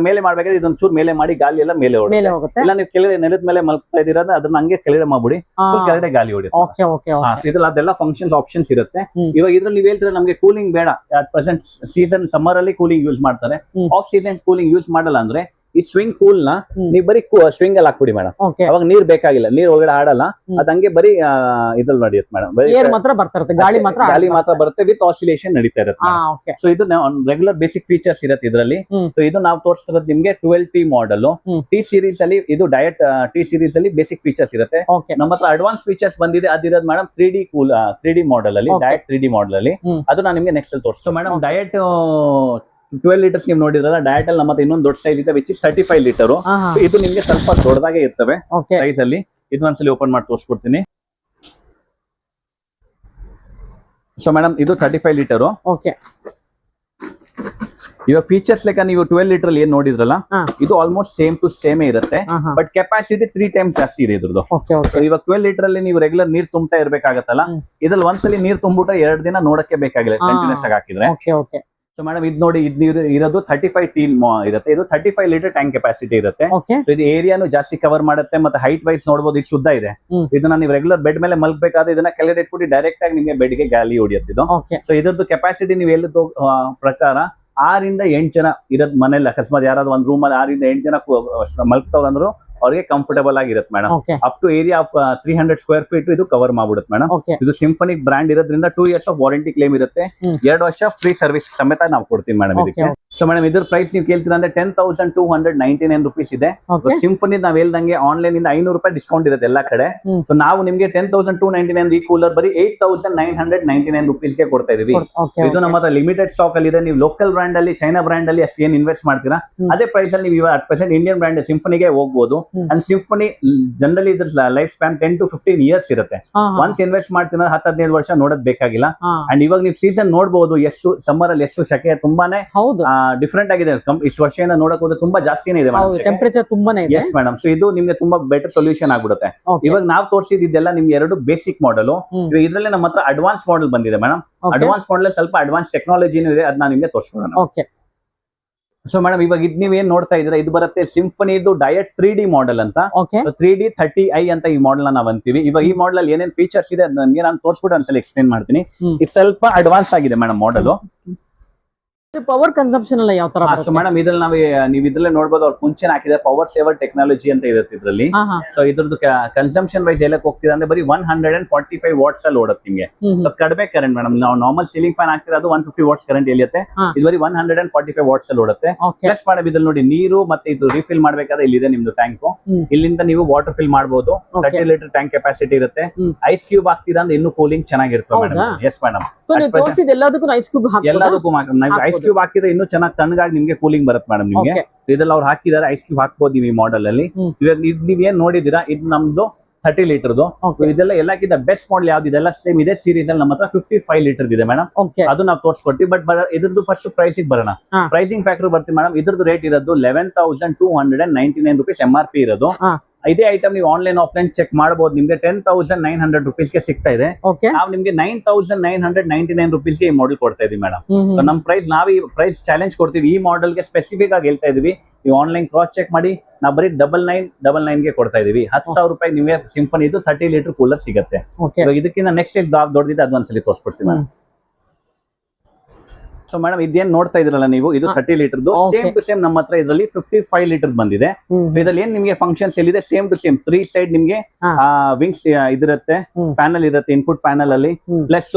ಮೇಲೆ ಮಾಡ್ಬೇಕಾದ್ರೆ ಇದೊಂದ್ ಚೂರ್ ಮೇಲೆ ಮಾಡಿ ಗಾಳಿ ಎಲ್ಲ ಮೇಲೆ ಹೊಡುತ್ತೆ. ಇಲ್ಲ ನೀವು ಕೆಳಗಡೆ ನೆಲದ ಮೇಲೆ ಮಲಗ್ತಾ ಇದೀರ ಅದನ್ನ ಹಂಗೆ ಕೆಳಗಡೆ ಮಾಡ್ಬಿಡಿ, ಕೆಳಗಡೆ ಗಾಳಿ ಹೊಡಿಯುತ್ತೆ. ಇದ್ರಲ್ಲಿ ಅದೆಲ್ಲ ಫಂಕ್ಷನ್ಸ್ ಆಪ್ಷನ್ಸ್ ಇರುತ್ತೆ. ಇವಾಗ ಇದ್ರಲ್ಲಿ ನೀವು ಹೇಳ್ತೀರಾ ನಮ್ಗೆ ಕೂಲಿಂಗ್ ಬೇಡ, ಅಟ್ ಪ್ರೆಸೆಂಟ್ ಸೀಸನ್ ಸಮ್ಮರ್ ಅಲ್ಲಿ ಕೂಲಿಂಗ್ ಯೂಸ್ ಮಾಡ್ತಾರೆ, ಆಫ್ ಸೀಸನ್ ಕೂಲಿಂಗ್ ಯೂಸ್ ಮಾಡಲ್ಲ ಅಂದ್ರೆ ಈ ಸ್ವಿಂಗ್ ಕೂಲ್ ನ ನೀವು ಬರೀ ಸ್ವಿಂಗ್ ಅಲ್ಲಿ ಹಾಕ್ಬಿಡಿ ಮೇಡಮ್. ಅವಾಗ ನೀರ್ ಬೇಕಾಗಿಲ್ಲ, ನೀರ್ ಒಳಗಡೆ ಆಡಲ್ಲ, ಅದ್ ಹಂಗೆ ಬರೀ ಇದ್ರಲ್ಲಿ ನಡೆಯುತ್ತೆ ಮೇಡಮ್. ಗಾಳಿ ಮಾತ್ರ ಬರುತ್ತೆ, ವಿತ್ ಆಸಿಲೇಷನ್ ನಡೀತಾ ಇರುತ್ತೆ. ಸೊ ಇದು ರೆಗ್ಯುಲರ್ ಬೇಸಿಕ್ ಫೀಚರ್ಸ್ ಇರುತ್ತೆ ಇದರಲ್ಲಿ. ಸೊ ಇದು ನಾವು ತೋರಿಸ್ತಿರೋದು ನಿಮ್ಗೆ 12T ಮಾಡೆಲ್. T ಸೀರೀಸ್ ಅಲ್ಲಿ ಇದು ಡಯಟ್ T ಸೀರೀಸ್ ಅಲ್ಲಿ ಬೇಸಿಕ್ ಫೀಚರ್ಸ್ ಇರುತ್ತೆ. ನಮ್ಮ ಹತ್ರ ಅಡ್ವಾನ್ಸ್ ಫೀಚರ್ಸ್ ಬಂದಿದೆ, ಅದಿರೋದು ಮೇಡಮ್ 3D ಮಾಡೆಲ್ ಅಲ್ಲಿ, ಡಯಟ್ 3D ಮಾಡೆಲ್ ಅಲ್ಲಿ. ಅದು ನಾನು ನಿಮ್ಗೆ ನೆಕ್ಸ್ಟ್ ಅಲ್ಲಿ ತೋರಿಸ್ತೀನಿ ಮೇಡಮ್. ಡಯಟ್ 12 ಲೀಟರ್ಸ್ ನೀವು ನೋಡಿದ್ರಲ್ಲ, ಡಯಟ್ ಅಲ್ಲಿ ನಮ್ಮ ಇನ್ನೊಂದು ದೊಡ್ಡ ಸೈಜ್ ಇದೆ ವಿಚ್ ಇಸ್ 35 ಲೀಟರ್. ಇದು ನಿಮ್ಗೆ ಸ್ವಲ್ಪ ದೊಡ್ಡದಾಗೆ ಇರ್ತವೆ ಸೈಜ್ ಅಲ್ಲಿ. ಇದು ಒಂದ್ಸಲಿ ಓಪನ್ ಮಾಡಿ ತೋರಿಸ್ಬಿಡ್ತೀನಿ. ಸೊ ಮೇಡಮ್ ಇದು 35 ಲೀಟರ್. ಇವಾಗ ಫೀಚರ್ಸ್ ಲೆಕ್ಕ ನೀವು 12 ಲೀಟರ್ ಏನ್ ನೋಡಿದ್ರಲ್ಲ, ಇದು ಆಲ್ಮೋಸ್ಟ್ ಸೇಮ್ ಟು ಸೇಮ್ ಇರುತ್ತೆ, ಬಟ್ ಕೆಪಾಸಿಟಿ 3 ಟೈಮ್ಸ್ ಜಾಸ್ತಿ ಇದೆ ಇದ್ರದ್ದು. ಇವಾಗ 12 ಲೀಟರ್ ಅಲ್ಲಿ ನೀವು ರೆಗ್ಯುಲರ್ ನೀರ್ ತುಂಬತಾ ಇರ್ಬೇಕಾಗತ್ತಲ್ಲ, ಇದ್ರಲ್ಲಿ ಒಂದ್ಸಲಿ ನೀರ್ ತುಂಬಿಟ್ರೆ 2 ದಿನ ನೋಡಕ್ಕೆ ಬೇಕಾಗಿಲ್ಲ ಕಂಟಿನ್ಯೂಸ್ ಆಗಿ ಹಾಕಿದ್ರೆ. ಸೊ ಮೇಡಮ್ ಇದು ನೋಡಿ, ಇದು ಇರೋದು 35T ಇರುತ್ತೆ. ಇದು 35 ಲೀಟರ್ ಟ್ಯಾಂಕ್ ಕೆಪಾಸಿಟಿ ಇರುತ್ತೆ. ಇದು ಏರಿಯಾನು ಜಾಸ್ತಿ ಕವರ್ ಮಾಡುತ್ತೆ, ಮತ್ತೆ ಹೈಟ್ ವೈಸ್ ನೋಡಬಹುದು ಇದು ಶುದ್ಧ ಇದೆ. ಇದನ್ನ ನೀವು ರೆಗ್ಯುಲರ್ ಬೆಡ್ ಮೇಲೆ ಮಲ್ಬೇಕಾದ್ರೆ ಇದನ್ನ ಕೆಳಗಡೆ ಇಟ್ಬಿಟ್ಟು ಡೈರೆಕ್ಟ್ ಆಗಿ ನಿಮಗೆ ಬೆಡ್ ಗೆ ಗಾಳಿ ಹೊಡಿಯುತ್ತೆ ಇದು. ಸೊ ಇದ್ರದ್ದು ಕೆಪಾಸಿಟಿ ನೀವು ಹೇಳಿದ ಪ್ರಕಾರ 6 ಇಂದ 8 ಜನ ಇರೋದ್ ಮನೇಲಿ, ಅಕಸ್ಮಾತ್ ಯಾರಾದ್ರೂ ಒಂದ್ ರೂಮ್ ಅಲ್ಲಿ 6 ಇಂದ 8 ಜನ ಮಲ್ಕ್ತವ್ರು ಅಂದ್ರು ಅವ್ರಿಗೆ ಕಂಫರ್ಟಬಲ್ ಆಗಿರುತ್ತೆ madam. Up to area of 300 square feet ಇದು ಕವರ್ ಮಾಡ್ಬಿಡುತ್ತೆ ಮೇಡಮ್. ಇದು ಸಿಂಫನಿಕ್ ಬ್ರಾಂಡ್ ಇರೋದ್ರಿಂದ 2 years ಆಫ್ ವಾರಂಟಿ ಕ್ಲೇಮ್ ಇರುತ್ತೆ, 2 ವರ್ಷ ಫ್ರೀ ಸರ್ವಿಸ್ ಸಮೇತ ನಾವು ಕೊಡ್ತೀವಿ ಮೇಡಮ್ ಇದಕ್ಕೆ. ಸೊ ಮೇಡಮ್ ಇದ್ರ ಪ್ರೈಸ್ ನೀವು ಕೇಳ್ತೀರಾ ಅಂದ್ರೆ 10,299 ರುಪೀಸ್ ಇದೆ. ಸಿಂಫನಿ ನಾವ್ ಹೇಳ್ದಂಗೆ ಆನ್ಲೈನ್ ಇಂದ 500 ರೂಪಾಯಿ ಡಿಸ್ಕೌಂಟ್ ಇರುತ್ತೆ ಎಲ್ಲಾ ಕಡೆ. ಸೊ ನಾವು ನಿಮ್ಗೆ 10,299 ಈ ಕೂಲರ್ ಬರೀ 8,999 ರುಪೀಸ್ ಗೆ ಕೊಡ್ತಾ ಇದೀವಿ. ಇದು ನಮ್ಮ ಹತ್ರ ಲಿಮಿಟೆಡ್ ಸ್ಟಾಕ್ ಅಲ್ಲಿ ಇದೆ. ನೀವು ಲೋಕಲ್ ಬ್ರಾಂಡ್ ಅಲ್ಲಿ, ಚೈನಾ ಬ್ರಾಂಡ್ ಅಲ್ಲಿ ಅಷ್ಟು ಏನ್ ಇನ್ವೆಸ್ಟ್ ಮಾಡ್ತೀರಾ ಅದೇ ಪ್ರೈಸ್ ಅಲ್ಲಿ ನೀವು ಅಟ್ ಪ್ರೆಸೆಂಟ್ ಇಂಡಿಯನ್ ಬ್ರಾಂಡ್ ಸಿಂಫನಿಗೆ ಹೋಗ್ಬೋದು. ಅಂಡ್ ಸಿಂಫನಿ ಜನರಲಿ ಇದ್ರ ಲೈಫ್ ಸ್ಪ್ಯಾನ್ 10 to 15 ಇಯರ್ಸ್ ಇರುತ್ತೆ. ಒನ್ಸ್ ಇನ್ವೆಸ್ಟ್ ಮಾಡ್ತೀರಾ 10-15 ವರ್ಷ ನೋಡೋದ್ ಬೇಕಾಗಿಲ್ಲ. ಅಂಡ್ ಇವಾಗ ನೀವು ಸೀಸನ್ ನೋಡಬಹುದು, ಎಷ್ಟು ಸಮ್ಮರ್ ಅಲ್ಲಿ ಎಷ್ಟು ಶೆಕೆ ತುಂಬಾನೇ ಡಿಫ್ರೆಂಟ್ ಆಗಿದೆ. ಇಷ್ಟು ವರ್ಷದಿಂದ ನೋಡಕ್ ಹೋದ್ರೆ ತುಂಬಾ ಜಾಸ್ತಿನೇ ಇದೆ ಟೆಂಪರೇಚರ್ ತುಂಬಾನೇ ಇದೆ. S madam. ಸೊ ಇದು ನಿಮ್ಗೆ ತುಂಬಾ ಬೆಟರ್ ಸೊಲ್ಯೂಷನ್ ಆಗ್ಬಿಡುತ್ತೆ. ಇವಾಗ ನಾವು ತೋರಿಸಿದ್ದೆಲ್ಲ ನಿಮ್ಗೆ 2 ಬೇಸಿಕ್ ಮಾಡೆಲ್. ಇದರಲ್ಲಿ ನಮ್ಮ ಹತ್ರ ಅಡ್ವಾನ್ಸ್ ಮಾಡೆಲ್ ಬಂದಿದೆ ಮೇಡಮ್. ಅಡ್ವಾನ್ಸ್ ಮಾಡೆಲ್ ಸ್ವಲ್ಪ ಅಡ್ವಾನ್ಸ್ ಟೆಕ್ನಾಲಜಿನೂ ಇದೆ, ಅದನ್ನ ನಿಮ್ಗೆ ತೋರಿಸ್ಕೊಡೋಣ. ಸೊ ಮೇಡಮ್ ಇವಾಗ ಇದು ನೀವ್ ಏನ್ ನೋಡ್ತಾ ಇದ್ರೆ ಇದು ಬರುತ್ತೆ ಸಿಂಫನಿದು ಡಯಟ್ 3D ಮಾಡೆಲ್ ಅಂತ. ಓಕೆ 3D 30i ಅಂತ ಈ ಮಾಡೆಲ್ ನಾವು ಅಂತೀವಿ. ಇವಾಗ ಈ ಮಾಡೆಲ್ ಅಲ್ಲಿ ಏನೇನ್ ಫೀಚರ್ಸ್ ಇದೆ ನಮ್ಗೆ ನಾನು ತೋರಿಸ್ಬಿಟ್ಟು ಒಂದ್ಸಲ ಎಕ್ಸ್ಪ್ಲೇನ್ ಮಾಡ್ತೀನಿ. ಇದು ಸ್ವಲ್ಪ ಅಡ್ವಾನ್ಸ್ ಆಗಿದೆ ಮೇಡಮ್ ಮಾಡೆಲ್. ಪವರ್ ಕನ್ಸಂಪ್ಷನ್ ಎಲ್ಲ ಯಾವ ತರ ಸೊ ಮೇಡಮ್ ಇದ್ರಲ್ಲಿ ನೀವು ಇದ್ರಲ್ಲೇ ನೋಡ್ಬೋದು ಅವ್ರು ಮುಂಚೆ ಹಾಕಿದ್ರೆ ಪವರ್ ಸೇವರ್ ಟೆಕ್ನಾಲಜಿ ಅಂತ ಇರುತ್ತೆ ಇದ್ರಲ್ಲಿ. ಸೊ ಇದ್ರದ್ದು ಕನ್ಸಂಪ್ಷನ್ ವೈಸ್ ಎಲ್ಲ ಹೋಗ್ತಿದೆ ಅಂದ್ರೆ ಬರೀ 145 ವಾಟ್ಸ್ ಅಲ್ಲಿ ಓಡುತ್ತೆ ನಿಮ್ಗೆ. ಸೊ ಕಡಿಮೆ ಕರೆಂಟ್ ಮೇಡಮ್. ನಾವು ನಾರ್ಮಲ್ ಸೀಲಿಂಗ್ ಫ್ಯಾನ್ ಹಾಕ್ತಿದ್ರೆ ಅದು 150 ವಾಟ್ಸ್ ಕರೆಂಟ್ ಎಲ್ಲಿರುತ್ತೆ, ಇದು ಬರೀ 145 ವಾಟ್ಸ್ ಅಲ್ಲಿ ಓಡುತ್ತೆ. ಪ್ಲಸ್ ಮೇಡಮ್ ಇದ್ರಲ್ಲಿ ನೋಡಿ ನೀರು ಮತ್ತೆ ಇದು ರೀಫಿಲ್ ಮಾಡ್ಬೇಕಾದ್ರೆ ಇಲ್ಲಿದೆ ನಿಮ್ದು ಟ್ಯಾಂಕ್. ಇಲ್ಲಿಂದ ನೀವು ವಾಟರ್ ಫಿಲ್ ಮಾಡಬಹುದು. 30 ಲೀಟರ್ ಟ್ಯಾಂಕ್ ಕೆಪಾಸಿಟಿ ಇರುತ್ತೆ. ಐಸ್ ಕ್ಯೂಬ್ ಹಾಕ್ತೀರಾ ಅಂದ್ರೆ ಇನ್ನೂ ಕೂಲಿಂಗ್ ಚೆನ್ನಾಗಿರುತ್ತೆ ಮೇಡಮ್. ಎಸ್ ಮೇಡಮ್, ಎಲ್ಲದಕ್ಕೂ ಐಸ್ ಕ್ಯೂಬ್ ಎಲ್ಲದಕ್ಕೂ ಐಸ್ ಕ್ಯೂಬ್ ಹಾಕಿದ್ರೆ ಇನ್ನೂ ಚೆನ್ನಾಗಿ ತಣ್ಣಗಾಗಿ ನಿಮ್ಗೆ ಕೂಲಿಂಗ್ ಬರುತ್ತೆ ಮೇಡಮ್. ನಿಮ್ಗೆ ಇದ್ರಲ್ಲಿ ಅವ್ರು ಹಾಕಿದಾರೆ ಐಸ್ ಕ್ಯೂಬ್ ಹಾಕ್ಬೋದು ನೀವು ಈ ಮಾಡೆಲ್ ಅಲ್ಲಿ. ಇವಾಗ ನೀವ್ ಏನ್ ನೋಡಿದೀರಾ ಇದು ನಮ್ದು 30 ಲೀಟರ್ದು. ಇದೆಲ್ಲ ಎಲ್ಲಕ್ಕಿಂತ ಬೆಸ್ಟ್ ಮಾಡೆಲ್ ಯಾವ್ದು ಇದೆಲ್ಲ ಸೇಮ್ ಇದೆ ಸೀರೀಸ್ ಅಲ್ಲಿ ನಮ್ಮ ಹತ್ರ 55 ಲೀಟರ್ ಇದೆ ಮೇಡಮ್. ಅದು ನಾವು ತೋರಿಸ್ಕೊಡ್ತೀವಿ. ಬಟ್ ಇದ್ರದ್ದು ಫಸ್ಟ್ ಪ್ರೈಸಿಗೆ ಬರೋಣ. ಪ್ರೈಸಿಂಗ್ ಫ್ಯಾಕ್ಟರ್ ಬರ್ತೀವಿ ಮೇಡಮ್. ಇದ್ರದ್ದು ರೇಟ್ ಇರೋದು 11,299 rupees MRP ಇರೋದು. ಇದೇ ಐಟಮ್ ನೀವು ಆನ್ಲೈನ್ ಆಫ್ಲೈನ್ ಚೆಕ್ ಮಾಡಬಹುದು. ನಿಮ್ಗೆ 10,900 rupees ಗೆ ಸಿಗ್ತಾ ಇದೆ. ನಾವು ನಿಮ್ಗೆ 9,999 rupees ಗೆ ಈ ಮಾಡೆಲ್ ಕೊಡ್ತಾ ಇದೀವಿ ಮೇಡಮ್. ನಮ್ ಪ್ರೈಸ್ ನಾವ್ ಈ ಪ್ರೈಸ್ ಚಾಲೆಂಜ್ ಕೊಡ್ತೀವಿ. ಈ ಮಾಡೆಲ್ ಗೆ ಸ್ಪೆಸಿಫಿಕ್ ಆಗಿ ಹೇಳ್ತಾ ಇದೀವಿ. ನೀವು ಆನ್ಲೈನ್ ಕ್ರಾಸ್ ಚೆಕ್ ಮಾಡಿ. ನಾವು ಬರೀ 9999 ಗೆ ಕೊಡ್ತಾ ಇದೀವಿ. 10,000 ರೂಪಾಯಿ ನಿಮಗೆ ಸಿಂಫನಿ ಇದು 30 ಲೀಟರ್ ಕೂಲರ್ ಸಿಗುತ್ತೆ. ಇದಕ್ಕಿಂತ ನೆಕ್ಸ್ಟ್ ದೊಡ್ಡದಿದೆ ಅದು ಒಂದ್ಸಲಿ ತೋರಿಸ್ಕೊಡ್ತೀವಿ ಮೇಡಮ್. ಸೊ ಮೇಡಮ್ ಇದೇನ್ ನೋಡ್ತಾ ಇದ್ರಲ್ಲ ನೀವು, ಇದು 30 ಲೀಟರ್ದು ಸೇಮ್ ಟು ಸೇಮ್ ನಮ್ಮ ಹತ್ರ ಇದರಲ್ಲಿ 55 ಲೀಟರ್ ಬಂದಿದೆ. ಇದ್ರಲ್ಲಿ ಏನ್ ನಿಮಗೆ ಫಂಕ್ಷನ್ಸ್ ಎಲ್ಲಿದೆ ಸೇಮ್ ಟು ಸೇಮ್ 3 ಸೈಡ್ ನಿಮ್ಗೆ ವಿಂಗ್ಸ್ ಇದಿರುತ್ತೆ, ಪ್ಯಾನಲ್ ಇರುತ್ತೆ ಇನ್ಪುಟ್ ಪ್ಯಾನಲ್ ಅಲ್ಲಿ. ಪ್ಲಸ್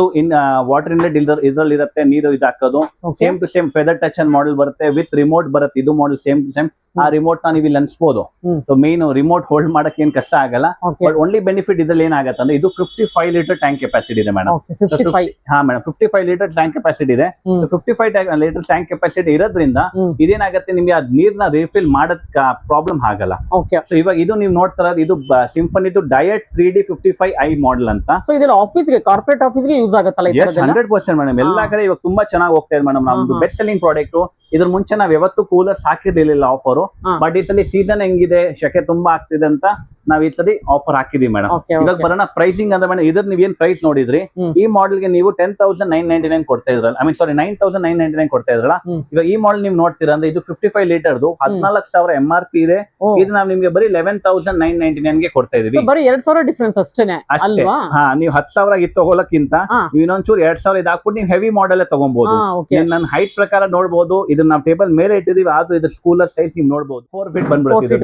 ವಾಟರ್ ಇನ್ಲೆಟ್ ಇದ್ರಲ್ಲಿ ಇರುತ್ತೆ, ನೀರು ಇದು ಹಾಕೋದು. Same to same feather touch and model ಬರುತ್ತೆ ವಿತ್ ರಿಮೋಟ್ ಬರುತ್ತೆ. ಇದು ಮಾಡೆಲ್ ಸೇಮ್ ಟು ಸೇಮ್. ಆ ರಿಮೋಟ್ ನ ನೀವು ಇಲ್ಲಿ ಅನ್ಸ್ಬೋದು. ಸೊ ಮೇನ್ ರಿಮೋಟ್ ಹೋಲ್ಡ್ ಮಾಡಕ್ ಏನ್ ಕಷ್ಟ ಆಗಲ್ಲ. ಬಟ್ ಓನ್ಲಿ ಬೆನಿಫಿಟ್ ಇದ್ರಲ್ಲಿ ಏನಾಗತ್ತೆ ಅಂದ್ರೆ ಇದು 55 ಲೀಟರ್ ಟ್ಯಾಂಕ್ ಕೆಪಾಸಿಟಿ ಇದೆ ಮೇಡಮ್. ಹಾ ಮೇಡಮ್ 55 ಲೀಟರ್ ಟ್ಯಾಂಕ್ ಕೆಪಾಸಿಟಿ ಇದೆ. 55 ಲೀಟರ್ ಟ್ಯಾಂಕ್ ಕೆಪಾಸಿಟಿ ಇರೋದ್ರಿಂದ ಇದೇನಾಗತ್ತೆ ನಿಮ್ಗೆ ಅದ್ ನೀರ್ನ ರಿಫಿಲ್ ಮಾಡಕ್ ಪ್ರಾಬ್ಲಮ್ ಆಗಲ್ಲ. ಸೊ ಇವಾಗ ಇದು ನೀವು ನೋಡ್ತಾರ ಇದು ಸಿಂಫನಿದು ಡಯಟ್ 3D 55i ಮಾಡೆಲ್ ಅಂತ. ಸೊ ಇದೆಲ್ಲ ಆಫೀಸ್ಗೆ ಕಾರ್ಪೊರೇಟ್ ಆಫೀಸ್ಗೆ ಯೂಸ್ ಆಗುತ್ತಲ್ಲ? 100% ಮೇಡಮ್. ಎಲ್ಲಾ ಕಡೆ ಇವಾಗ ತುಂಬಾ ಚೆನ್ನಾಗಿ ಹೋಗ್ತಾ ಇದೆ ಮೇಡಮ್. ನಮ್ದು ಬೆಸ್ಟ್ ಸೆಲ್ಲಿಂಗ್ ಪ್ರಾಡಕ್ಟ್. ಇದ್ರ ಮುಂಚೆ ನಾವ್ ಯಾವತ್ತು ಕೂಲರ್ಸ್ ಹಾಕಿರ್ಲಿಲ್ಲ ಆಫರ್. ಬಟ್ ಈ ಸಲ ಸೀಸನ್ ಹೆಂಗಿದೆ, ಶೆಕೆ ತುಂಬಾ ಆಗ್ತಿದೆ ಅಂತ ನಾವ್ ಈ ಸಲ ಆಫರ್ ಹಾಕಿದೀವಿ ಮೇಡಮ್. ಇವಾಗ ಬರೋಣ ಪ್ರೈಸಿಂಗ್ ಅಂತ ಮೇಡಮ್. ಇದ್ರ ನೀವ್ ಏನ್ ಪ್ರೈಸ್ ನೋಡಿದ್ರಿ ಈ ಮಾಡೆಲ್ ಗೆ ನೀವು 10,999 ಕೊಡ್ತಾ ಇದ್ರಲ್ಲ, ಐ ಮೀನ್ ಸಾರಿ 9,999 ಕೊಡ್ತಾ ಇದ್ರಲ್ಲ. ಇವಾಗ ಈ ಮಾಡೆಲ್ ನೀವು ನೋಡ್ತೀರಾ ಅಂದ್ರೆ ಇದು 55 ಲೀಟರ್ದು 14,000 MRP ಇದೆ. ಇದು ನಾವ್ ನಿಮ್ಗೆ ಬರೀ 11,999 ಗೆ ಕೊಡ್ತಾ ಇದೀವಿ. ಬರೀ 2,000 ಡಿಫರೆನ್ಸ್ ಅಷ್ಟೇನೆ ಅಲ್ವಾ? ಹಾ, ನೀವು 10,000 ಇದು ತಗೊಳಕ್ಕಿಂತ ನೀವು ಇನ್ನೊಂಚೂರು 2,000 ಇದು ಹಾಕ್ಬಿಟ್ಟು ನೀವು ಹೆವಿ ಮಾಡೆಲ್ ತಗೊಬಹುದು. ನನ್ನ ಹೈಟ್ ಪ್ರಕಾರ ನೋಡ್ಬೋದು. ಇದನ್ನ ನಾವು ಟೇಬಲ್ ಮೇಲೆ ಇಟ್ಟಿದೀವಿ. ಆದ್ರೂ ಇದ್ರ ಕೂಲರ್ ಸೈಜ್ ನೀವು ನೋಡ್ಬೋದು 4 ಫೀಟ್ ಬಂದ್ಬಿಡುತ್ತೆ.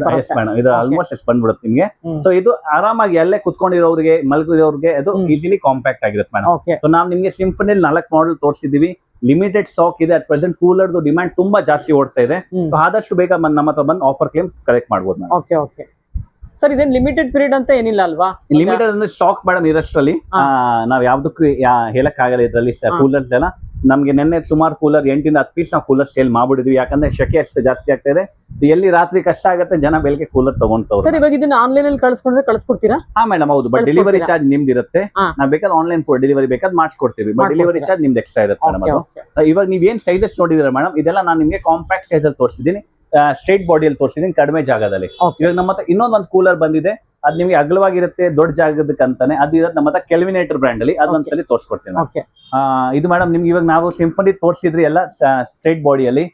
ಇದು ಆಲ್ಮೋಸ್ಟ್ ಎಷ್ಟು ಬಂದ್ಬಿಡುತ್ತೆ ನಿಮ್ಗೆ. ಸೊ ಇದು ಆರಾಮಾಗಿ ಎಲ್ಲೇ ಕುತ್ಕೊಂಡಿರೋರಿಗೆ ಮಲಗಿರೋರಿಗೆ ಅದು ಈಸಿಲಿ ಕಾಂಪ್ಯಾಕ್ಟ್ ಆಗಿರುತ್ತೆ ಮೇಡಮ್. ಸೊ ನಾವು ನಿಮ್ಗೆ ಸಿಂಫನಿ 4 ಮಾಡೆಲ್ ತೋರಿಸಿದೀವಿ. ಲಿಮಿಟೆಡ್ ಸ್ಟಾಕ್ ಇದೆ. ಅಟ್ ಪ್ರೆಸೆಂಟ್ ಕೂಲರ್ ಡಿಮ್ಯಾಂಡ್ ತುಂಬಾ ಜಾಸ್ತಿ ಓಡ್ತಾ ಇದೆ. ಆದಷ್ಟು ಬೇಗ ನಮ್ಮ ಹತ್ರ ಬಂದು ಆಫರ್ ಕ್ಲೇಮ್ ಕಲೆಕ್ಟ್ ಮಾಡಬಹುದು. ಸರ್ ಇದೇನ್ ಲಿಮಿಟೆಡ್ ಪೀರಿಯಡ್ ಅಂತ ಏನಿಲ್ಲ ಅಲ್ವಾ? ಲಿಮಿಟೆಡ್ ಅಂದ್ರೆ ಸ್ಟಾಕ್ ಮೇಡಮ್ ಇರಷ್ಟರಲ್ಲಿ ನಾವ್ ಯಾವ್ದಕ್ಕೂ ಹೇಳಕ್ ಆಗಲ್ಲ. ಇದ್ರಲ್ಲಿ ಕೂಲರ್ಸ್ ಎಲ್ಲ ನಮ್ಗೆ ನೆನ್ನೆ ಸುಮಾರು ಕೂಲರ್ 8 ಇಂದ 10 ಪೀಸ್ ನಾವು ಕೂಲರ್ ಸೇಲ್ ಮಾಡ್ಬಿಡಿದ್ವಿ. ಯಾಕಂದ್ರೆ ಶೆಕೆ ಅಷ್ಟು ಜಾಸ್ತಿ ಆಗ್ತಾ ಇದೆ. ಎಲ್ಲಿ ರಾತ್ರಿ ಕಷ್ಟ ಆಗುತ್ತೆ ಜನ ಬೆಳಗ್ಗೆ ಕೂಲರ್ ತಗೊಂತವ್ರು. ಸರ್ ಇವಾಗ ಇದನ್ನ ಆನ್ಲೈನ್ ಅಲ್ಲಿ ಕಳಿಸ್ಕೊಡ್ತೀರಾ? ಹಾ ಮೇಡಮ್, ಹೌದು. ಬಟ್ ಡೆಲಿವರಿ ಚಾರ್ಜ್ ನಿಮ್ದು ಇರುತ್ತೆ. ನಾವ್ ಬೇಕಾದ್ರೆ ಆನ್ಲೈನ್ ಡೆಲಿವರಿ ಬೇಕಾದ್ರೆ ಮಾಡಿಸ್ಕೊಡ್ತೀವಿ. ಬಟ್ ಡೆಲಿವರಿ ಚಾರ್ಜ್ ನಿಮ್ದು ಎಕ್ಸ್ಟ್ರಾ ಇರುತ್ತೆ ಮೇಡಮ್. ಅದು ಇವಾಗ ನೀವ್ ಏನ್ ಸೈಜಸ್ ನೋಡಿದ್ರೆ ಮೇಡಮ್, ಇದೆಲ್ಲ ನಾನು ನಿಮ್ಗೆ ಕಾಂಪ್ಯಾಕ್ಟ್ ಸೈಜ್ ಅಲ್ಲಿ ತೋರಿಸಿದೀನಿ, ಸ್ಟ್ರೇಟ್ ಬಾಡಿಯಲ್ಲಿ ತೋರಿಸಿದೀನಿ, ಕಡಿಮೆ ಜಾಗದಲ್ಲಿ. ಇವಾಗ ನಮ್ಮ ಹತ್ರ ಇನ್ನೊಂದು ಕೂಲರ್ ಬಂದಿದೆ. ಅದ್ ನಿಮ್ಗೆ ಅಗಲವಾಗಿರುತ್ತೆ, ದೊಡ್ಡ ಜಾಗದಕ್ಕಂತಾನೆ. ಅದು ಇರೋದು ನಮ್ಮ ಹತ್ರ ಕೆಲ್ವಿನೇಟರ್ ಬ್ರ್ಯಾಂಡ್ ಅಲ್ಲಿ. ಅದೊಂದ್ಸಲಿ ತೋರಿಸ್ಕೊಡ್ತೀನಿ. ಇದು ಮೇಡಮ್ ನಿಮ್ಗೆ ಇವಾಗ ನಾವು ಸಿಂಫನಿ ತೋರಿಸಿದ್ರಿ ಎಲ್ಲ ಸ್ಟ್ರೇಟ್ ಬಾಡಿಯಲ್ಲಿ.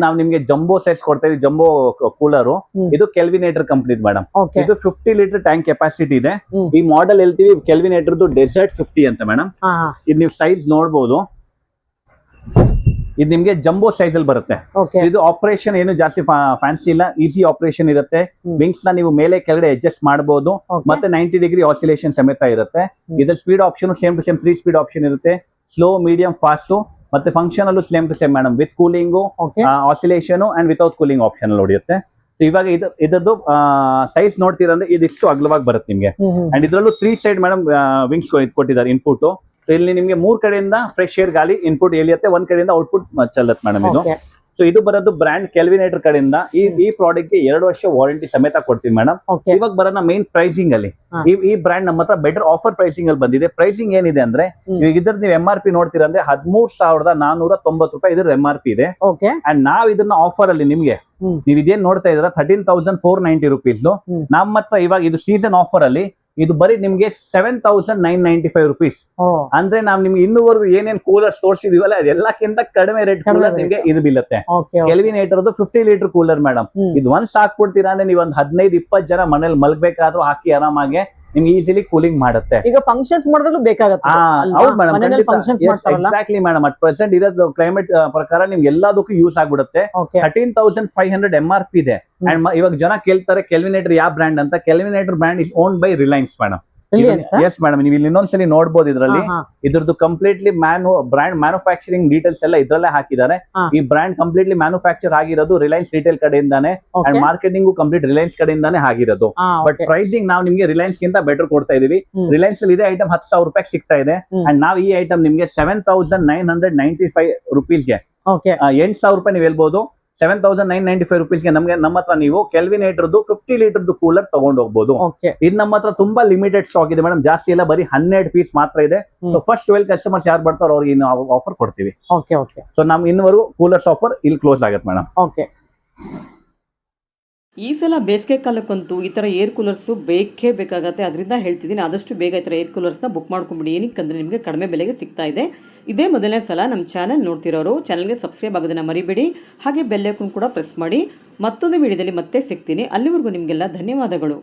ನಾವು ನಿಮ್ಗೆ ಜಂಬೋ ಸೈಜ್ ಕೊಡ್ತಾ ಇದೀವಿ. ಜಂಬೋ ಕೂಲರ್ ಇದು ಕೆಲ್ವಿನೇಟರ್ ಕಂಪ್ನಿ ಮೇಡಮ್. ಇದು 50 ಲೀಟರ್ ಟ್ಯಾಂಕ್ ಕೆಪಾಸಿಟಿ ಇದೆ. ಈ ಮಾಡೆಲ್ ಹೇಳ್ತೀವಿ ಕೆಲ್ವಿನೇಟರ್ದು ಡೆಸರ್ಟ್ 50 ಅಂತ ಮೇಡಮ್. ಇದು ನೀವು ಸೈಜ್ ನೋಡ್ಬೋದು. ಇದು ನಿಮ್ಗೆ ಜಂಬೋ ಸೈಜ್ ಅಲ್ಲಿ ಬರುತ್ತೆ. ಇದು ಆಪರೇಷನ್ ಏನು ಜಾಸ್ತಿ ಫ್ಯಾನ್ಸಿ ಇಲ್ಲ, ಈಸಿ ಆಪರೇಷನ್ ಇರುತ್ತೆ. ವಿಂಗ್ಸ್ ನ ನೀವು ಮೇಲೆ ಕೆಳಗಡೆ ಅಡ್ಜಸ್ಟ್ ಮಾಡಬಹುದು. ಮತ್ತೆ 90 ಡಿಗ್ರಿ ಆಸಿಲೇಷನ್ ಸಮೇತ ಇರುತ್ತೆ. ಇದ್ರ speed option same to same 3 speed option ಇರುತ್ತೆ. ಸ್ಲೋ, ಮೀಡಿಯಂ, ಫಾಸ್ಟ್ ಮತ್ತೆ ಫಂಕ್ಷನ್ ಅಲ್ಲೂ same to same madam. With cooling, oscillation and without cooling option ಅಲ್ಲಿ ಹೊಡೆಯುತ್ತೆ. ಇವಾಗ ಇದರದ್ದು ಸೈಜ್ ನೋಡ್ತೀರಂದ್ರೆ ಇದಿಷ್ಟು ಅಗಲವಾಗಿ ಬರುತ್ತೆ ನಿಮ್ಗೆ. ಅಂಡ್ ಇದ್ರಲ್ಲೂ 3 ಸೈಡ್ ಮೇಡಮ್ ವಿಂಗ್ಸ್ ಕೊಟ್ಟಿದ್ದಾರೆ ಇನ್ಪುಟ್. ಇಲ್ಲಿ ನಿಮ್ಗೆ 3 ಕಡೆಯಿಂದ ಫ್ರೆಶ್ ಏರ್ ಗಾಳಿ ಇನ್ಪುಟ್ ಎಲ್ಲಿರುತ್ತೆ, 1 ಕಡೆಯಿಂದ ಔಟ್ಪುಟ್ ಚಲ್ಲತ್ತೆ ಮೇಡಮ್ ಇದು. ಸೊ ಇದು ಬರೋದು ಬ್ರ್ಯಾಂಡ್ ಕೆಲ್ವಿನೇಟರ್ ಕಡೆಯಿಂದ. ಈ ಪ್ರಾಡಕ್ಟ್ ಗೆ 2 ವರ್ಷ ವಾರಂಟಿ ಸಮೇತ ಕೊಡ್ತೀವಿ ಮೇಡಮ್. ಇವಾಗ ಬರೋಣ ಮೈನ್ ಪ್ರೈಸಿಂಗ್ ಅಲ್ಲಿ. ಈ ಬ್ರ್ಯಾಂಡ್ ನಮ್ಮ ಹತ್ರ ಬೆಟರ್ ಆಫರ್ ಪ್ರೈಸಿಂಗ್ ಅಲ್ಲಿ ಬಂದಿದೆ. ಪ್ರೈಸಿಂಗ್ ಏನಿದೆ ಅಂದ್ರೆ ಇವಾಗ ಇದ್ರ ನೀವು MRP ನೋಡ್ತೀರಾ ಅಂದ್ರೆ 13,490 ರೂಪಾಯಿ ಇದ್ರ MRP ಇದೆ. ಅಂಡ್ ನಾವ್ ಇದನ್ನ ಆಫರ್ ಅಲ್ಲಿ ನಿಮ್ಗೆ ನೀವ್ ಇದೇನ್ ನೋಡ್ತಾ ಇದ್ರ 13,490 rupees. ನಮ್ಮ ಹತ್ರ ಇವಾಗ ಇದು ಸೀಸನ್ ಆಫರ್ ಅಲ್ಲಿ ಇದು ಬರೀ ನಿಮ್ಗೆ 7,995 rupees. ಅಂದ್ರೆ ನಾವ್ ನಿಮ್ಗೆ ಇನ್ನೂವರೆಗೂ ಏನೇನ್ ಕೂಲರ್ಸ್ ತೋರಿಸಿದೀವಲ್ಲ ಅದೆಲ್ಲಕ್ಕಿಂತ ಕಡಿಮೆ ರೇಟ್ ಕೂಲರ್ ನಿಮ್ಗೆ ಇದು ಬೀಳುತ್ತೆ. ಕೆಲ್ವಿನೇಟರ್ 50 ಲೀಟರ್ ಕೂಲರ್ ಮೇಡಮ್. ಇದು ಒಂದ್ ಹಾಕ್ಬಿಡ್ತೀರಾ ಅಂದ್ರೆ ನೀವು ಒಂದ್ 15-20 ಜನ ಮನೇಲಿ ಮಲ್ಗ್ಬೇಕಾದ್ರೂ ಹಾಕಿ ಆರಾಮಾಗಿ ನಿಮ್ಗೆ ಈಸಿಲಿ ಕೂಲಿಂಗ್ ಮಾಡುತ್ತೆ. ಈಗ ಫಂಕ್ಷನ್ಸ್ ಮಾಡಿದ್ರು ಬೇಕಾಗುತ್ತೆ. ಹೌದು madam, exactly madam. At present ಇರೋದು ಕ್ಲೈಮೇಟ್ ಪ್ರಕಾರ ನಿಮ್ಗೆ ಎಲ್ಲದಕ್ಕೂ ಯೂಸ್ ಆಗ್ಬಿಡುತ್ತೆ. 13,500 MRP ಇದೆ. ಅಂಡ್ ಇವಾಗ ಜನ ಕೇಳ್ತಾರೆ ಕೆಲ್ವಿನೇಟರ್ ಯಾವ ಬ್ರ್ಯಾಂಡ್ ಅಂತ. Kelvinator brand is owned by Reliance madam. Yes madam, ನೀವು ಇಲ್ಲಿ ಇನ್ನೊಂದ್ಸಲಿ ನೋಡ್ಬೋದು ಇದ್ರಲ್ಲಿ ಇದ್ರದ್ದು ಕಂಪ್ಲೀಟ್ಲಿ ಬ್ರ್ಯಾಂಡ್ ಮ್ಯಾನುಫ್ಯಾಕ್ಚರಿಂಗ್ ಡೀಟೇಲ್ಸ್ ಎಲ್ಲ ಇದ್ರಲ್ಲೇ ಹಾಕಿದ್ದಾರೆ. ಈ ಬ್ರ್ಯಾಂಡ್ ಕಂಪ್ಲೀಟ್ಲಿ ಮ್ಯಾನುಫ್ಯಾಕ್ಚರ್ ಆಗಿರೋದು ರಿಲಯನ್ಸ್ ರಿಟೇಲ್ ಕಡೆಯಿಂದಾನೆ ಅಂಡ್ ಮಾರ್ಕೆಟಿಂಗ್ ಕಂಪ್ಲೀಟ್ ರಿಲಯನ್ಸ್ ಕಡೆಯಿಂದಾನೆ ಆಗಿರೋದು. ಬಟ್ ಪ್ರೈಸಿಂಗ್ ನಾವು ನಿಮ್ಗೆ ರಿಲಯನ್ಸ್ ಗಿಂತ ಬೆಟರ್ ಕೊಡ್ತಾ ಇದೀವಿ. ರಿಲಯನ್ಸ್ ಅಲ್ಲಿ ಇದೇ ಐಟಮ್ 10,000 ರೂಪಾಯಿ ಸಿಗ್ತಾ ಇದೆ. ಅಂಡ್ ನಾವು ಈ ಐಟಮ್ ನಿಮ್ಗೆ 7,995 rupeesಗೆ 8,000 ರೂಪಾಯಿ ನೀವು ಹೇಳ್ಬೋದು. 7,995 rupeesಗೆ ನಮ್ಮ ಹತ್ರ ನೀವು ಕೆಲ್ವಿನೇಟರ್ದು 50 ಲೀಟರ್ದು ಕೂಲರ್ ತಗೊಂಡು ಹೋಗ್ಬೋದು. ಇದು ನಮ್ಮ ಹತ್ರ ತುಂಬಾ ಲಿಮಿಟೆಡ್ ಸ್ಟಾಕ್ ಇದೆ ಮೇಡಮ್, ಜಾಸ್ತಿ ಇಲ್ಲ, ಬರೀ 12 ಪೀಸ್ ಮಾತ್ರ ಇದೆ. ಫಸ್ಟ್ 12 ಕಸ್ಟಮರ್ಸ್ ಯಾರು ಬರ್ತಾರೋ ಅವ್ರಿಗೆ ಇನ್ನು ಆಫರ್ ಕೊಡ್ತೀವಿ. ಸೊ ನಮ್ ಇನ್ನವರೆಗೂ ಕೂಲರ್ಸ್ ಆಫರ್ ಇಲ್ಲಿ ಕ್ಲೋಸ್ ಆಗುತ್ತೆ ಮೇಡಮ್. ಈ ಸಲ ಬೇಸಿಗೆ ಕಾಲಕ್ಕಂತೂ ಈ ಥರ ಏರ್ ಕೂಲರ್ಸು ಬೇಕೇ ಬೇಕಾಗತ್ತೆ. ಅದರಿಂದ ಹೇಳ್ತಿದ್ದೀನಿ, ಆದಷ್ಟು ಬೇಗ ಈ ಥರ ಏರ್ ಕೂಲರ್ಸ್ನ ಬುಕ್ ಮಾಡ್ಕೊಂಬಿಡಿ. ಏನಕ್ಕಂದರೆ ನಿಮಗೆ ಕಡಿಮೆ ಬೆಲೆಗೆ ಸಿಗ್ತಾ ಇದೆ. ಇದೇ ಮೊದಲನೇ ಸಲ ನಮ್ಮ ಚಾನಲ್ ನೋಡ್ತಿರೋರು ಚಾನಲ್ಗೆ ಸಬ್ಸ್ಕ್ರೈಬ್ ಆಗೋದನ್ನು ಮರಿಬೇಡಿ. ಹಾಗೆ ಬೆಲ್ ಐಕಾನ್ ಕೂಡ ಪ್ರೆಸ್ ಮಾಡಿ. ಮತ್ತೊಂದು ವಿಡಿಯೋದಲ್ಲಿ ಮತ್ತೆ ಸಿಗ್ತೀನಿ. ಅಲ್ಲಿವರೆಗೂ ನಿಮಗೆಲ್ಲ ಧನ್ಯವಾದಗಳು.